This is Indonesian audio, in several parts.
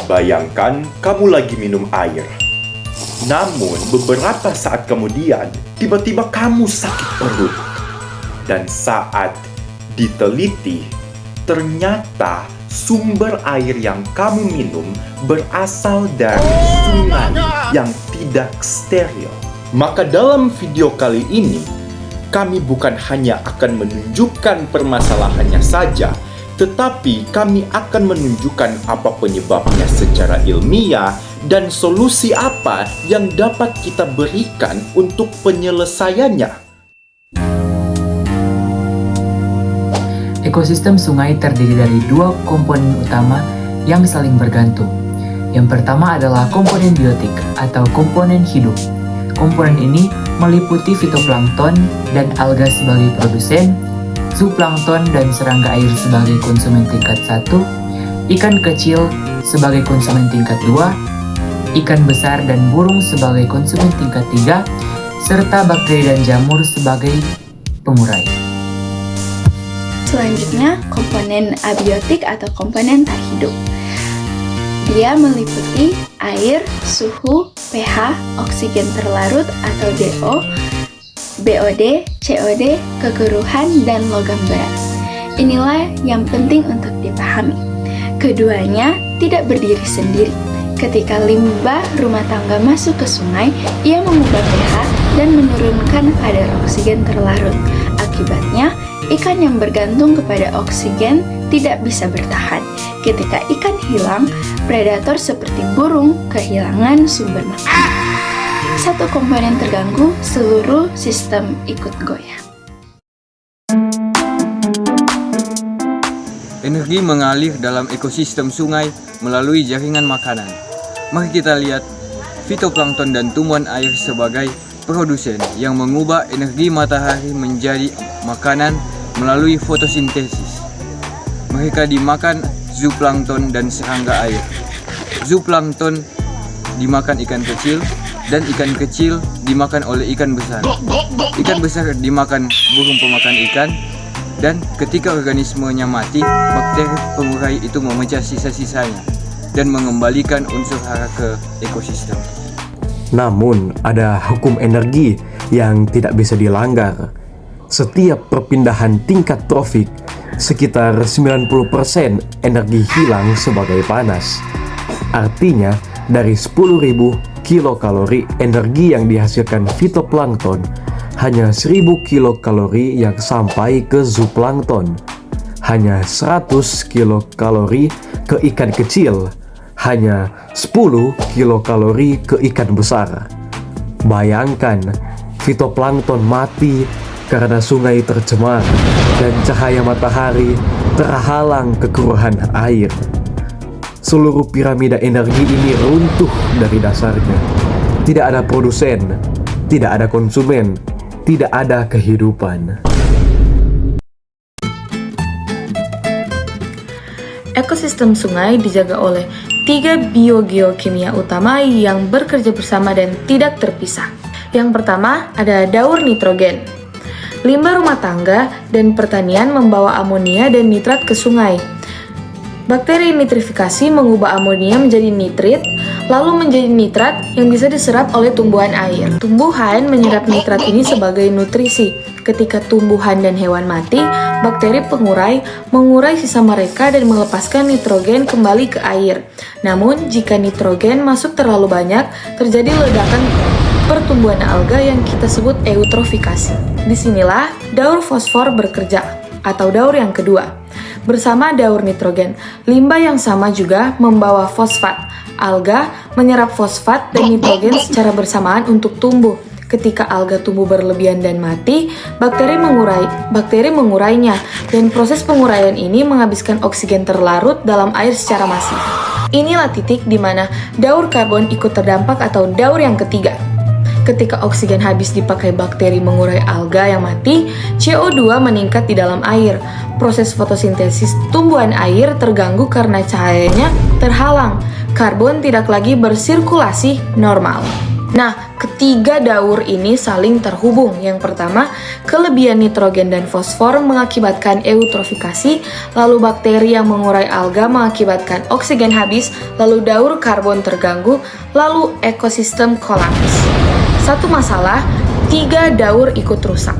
Bayangkan kamu lagi minum air. Namun beberapa saat kemudian, tiba-tiba kamu sakit perut. Dan saat diteliti, ternyata sumber air yang kamu minum berasal dari sungai yang tidak steril. Maka dalam video kali ini, kami bukan hanya akan menunjukkan permasalahannya saja, tetapi kami akan menunjukkan apa penyebabnya secara ilmiah dan solusi apa yang dapat kita berikan untuk penyelesaiannya. Ekosistem sungai terdiri dari dua komponen utama yang saling bergantung. Yang pertama adalah komponen biotik atau komponen hidup. Komponen ini meliputi fitoplankton dan alga sebagai produsen, zooplankton dan serangga air sebagai konsumen tingkat 1, ikan kecil sebagai konsumen tingkat 2, ikan besar dan burung sebagai konsumen tingkat 3, serta bakteri dan jamur sebagai pengurai. Selanjutnya, komponen abiotik atau komponen tak hidup. Dia meliputi air, suhu, pH, oksigen terlarut atau DO, BOD, COD, kekeruhan, dan logam berat. Inilah yang penting untuk dipahami. Keduanya tidak berdiri sendiri. Ketika limbah rumah tangga masuk ke sungai, ia mengubah pH dan menurunkan kadar oksigen terlarut. Akibatnya, ikan yang bergantung kepada oksigen tidak bisa bertahan. Ketika ikan hilang, predator seperti burung kehilangan sumber makan. Satu komponen terganggu, seluruh sistem ikut goyah. Energi mengalir dalam ekosistem sungai melalui jaringan makanan. Mari kita lihat fitoplankton dan tumbuhan air sebagai produsen yang mengubah energi matahari menjadi makanan melalui fotosintesis. Mereka dimakan zooplankton dan serangga air. Zooplankton dimakan ikan kecil dan ikan kecil dimakan oleh ikan besar. Ikan besar dimakan burung pemakan ikan, dan ketika organismenya mati, bakteri pengurai itu memecah sisa-sisanya dan mengembalikan unsur hara ke ekosistem. Namun, ada hukum energi yang tidak bisa dilanggar. Setiap perpindahan tingkat trofik, sekitar 90% energi hilang sebagai panas. Artinya, dari 10.000 kilokalori energi yang dihasilkan fitoplankton, hanya 1.000 kilokalori yang sampai ke zooplankton. Hanya 100 kilokalori ke ikan kecil, hanya 10 kilokalori ke ikan besar. Bayangkan, fitoplankton mati karena sungai tercemar dan cahaya matahari terhalang kekeruhan air. Seluruh piramida energi ini runtuh dari dasarnya. Tidak ada produsen, tidak ada konsumen, tidak ada kehidupan. Ekosistem sungai dijaga oleh 3 biogeokimia utama yang bekerja bersama dan tidak terpisah. Yang pertama ada daur nitrogen. Limbah rumah tangga dan pertanian membawa amonia dan nitrat ke sungai. Bakteri nitrifikasi mengubah amonia menjadi nitrit, lalu menjadi nitrat yang bisa diserap oleh tumbuhan air. Tumbuhan menyerap nitrat ini sebagai nutrisi. Ketika tumbuhan dan hewan mati, bakteri pengurai mengurai sisa mereka dan melepaskan nitrogen kembali ke air. Namun, jika nitrogen masuk terlalu banyak, terjadi ledakan pertumbuhan alga yang kita sebut eutrofikasi. Disinilah daur fosfor bekerja, atau daur yang kedua. Bersama daur nitrogen, limbah yang sama juga membawa fosfat. Alga menyerap fosfat dan nitrogen secara bersamaan untuk tumbuh. Ketika alga tumbuh berlebihan dan mati, bakteri mengurainya, dan proses penguraian ini menghabiskan oksigen terlarut dalam air secara masif. Inilah titik di mana daur karbon ikut terdampak atau daur yang ketiga. Ketika oksigen habis dipakai bakteri mengurai alga yang mati, CO2 meningkat di dalam air. Proses fotosintesis tumbuhan air terganggu karena cahayanya terhalang. Karbon tidak lagi bersirkulasi normal. Nah, ketiga daur ini saling terhubung. Yang pertama, kelebihan nitrogen dan fosfor mengakibatkan eutrofikasi, lalu bakteri yang mengurai alga mengakibatkan oksigen habis, lalu daur karbon terganggu, lalu ekosistem kolaps. Satu masalah, 3 daur ikut rusak.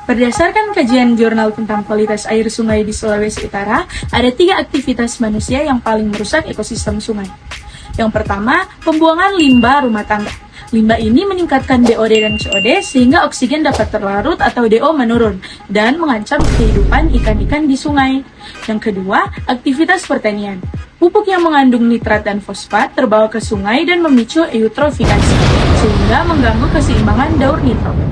Berdasarkan kajian jurnal tentang kualitas air sungai di Sulawesi Utara, ada 3 aktivitas manusia yang paling merusak ekosistem sungai. Yang pertama, pembuangan limbah rumah tangga. Limbah ini meningkatkan DOD dan COD sehingga oksigen dapat terlarut atau DO menurun dan mengancam kehidupan ikan-ikan di sungai. Yang kedua, aktivitas pertanian. Pupuk yang mengandung nitrat dan fosfat terbawa ke sungai dan memicu eutrofikasi sehingga mengganggu keseimbangan daur nitrogen.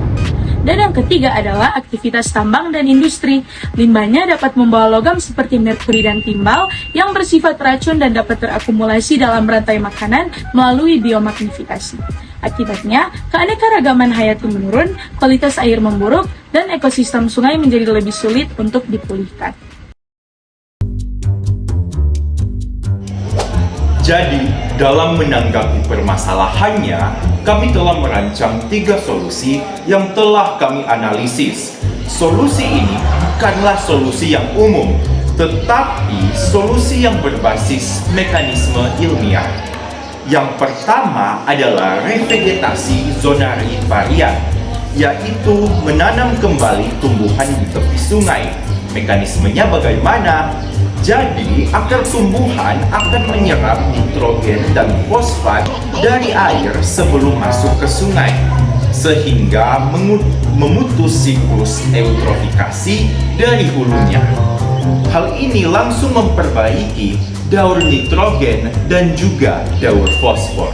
Dan yang ketiga adalah aktivitas tambang dan industri. Limbahnya dapat membawa logam seperti merkuri dan timbal yang bersifat racun dan dapat terakumulasi dalam rantai makanan melalui biomagnifikasi. Akibatnya, keanekaragaman hayati menurun, kualitas air memburuk, dan ekosistem sungai menjadi lebih sulit untuk dipulihkan. Jadi, dalam menanggapi permasalahannya, kami telah merancang 3 solusi yang telah kami analisis. Solusi ini bukanlah solusi yang umum, tetapi solusi yang berbasis mekanisme ilmiah. Yang pertama adalah revegetasi zona riparian, yaitu menanam kembali tumbuhan di tepi sungai. Mekanismenya bagaimana? Jadi, akar tumbuhan akan menyerap nitrogen dan fosfat dari air sebelum masuk ke sungai, sehingga memutus siklus eutrofikasi dari hulunya. Hal ini langsung memperbaiki daur nitrogen dan juga daur fosfor.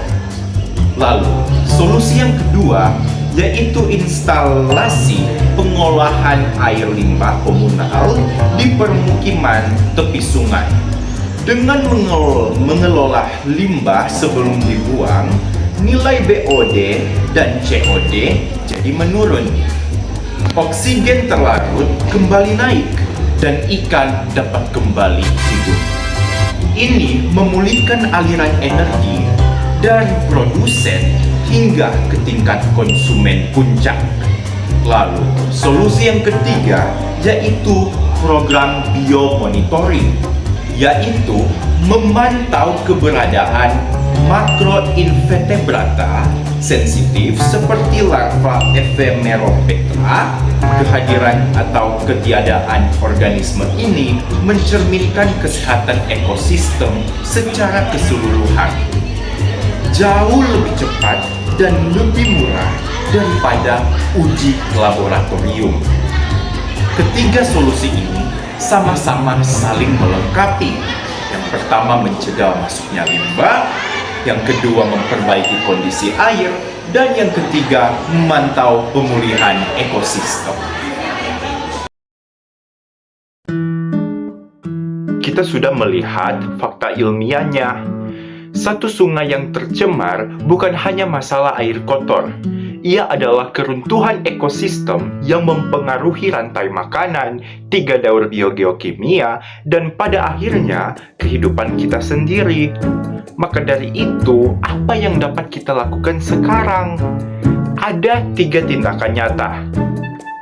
Lalu, solusi yang kedua yaitu instalasi pengolahan air limbah komunal di permukiman tepi sungai. Dengan mengelola limbah sebelum dibuang, nilai BOD dan COD jadi menurun. Oksigen terlarut kembali naik dan ikan dapat kembali hidup. Ini memulihkan aliran energi dari produsen hingga ke tingkat konsumen puncak. Lalu, solusi yang ketiga yaitu program biomonitoring, yaitu memantau keberadaan makroinvertebrata sensitif seperti larva Ephemeropetra. Kehadiran atau ketiadaan organisme ini mencerminkan kesehatan ekosistem secara keseluruhan. Jauh lebih cepat dan lebih murah daripada uji laboratorium. Ketiga solusi ini sama-sama saling melengkapi. Yang pertama mencegah masuknya limbah, yang kedua memperbaiki kondisi air, dan yang ketiga memantau pemulihan ekosistem. Kita sudah melihat fakta ilmiahnya. Satu sungai yang tercemar bukan hanya masalah air kotor. Ia adalah keruntuhan ekosistem yang mempengaruhi rantai makanan, 3 daur biogeokimia, dan pada akhirnya kehidupan kita sendiri. Maka dari itu, apa yang dapat kita lakukan sekarang? Ada 3 tindakan nyata.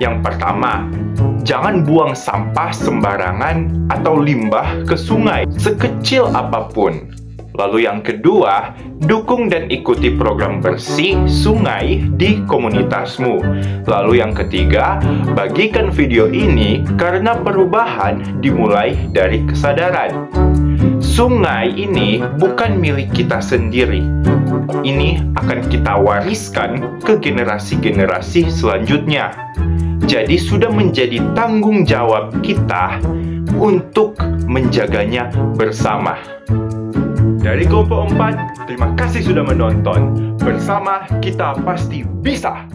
Yang pertama, jangan buang sampah sembarangan atau limbah ke sungai, sekecil apapun. Lalu yang kedua, dukung dan ikuti program bersih sungai di komunitasmu. Lalu yang ketiga, bagikan video ini karena perubahan dimulai dari kesadaran. Sungai ini bukan milik kita sendiri. Ini akan kita wariskan ke generasi-generasi selanjutnya. Jadi sudah menjadi tanggung jawab kita untuk menjaganya bersama. Dari Kelompok 4, terima kasih sudah menonton. Bersama kita pasti bisa!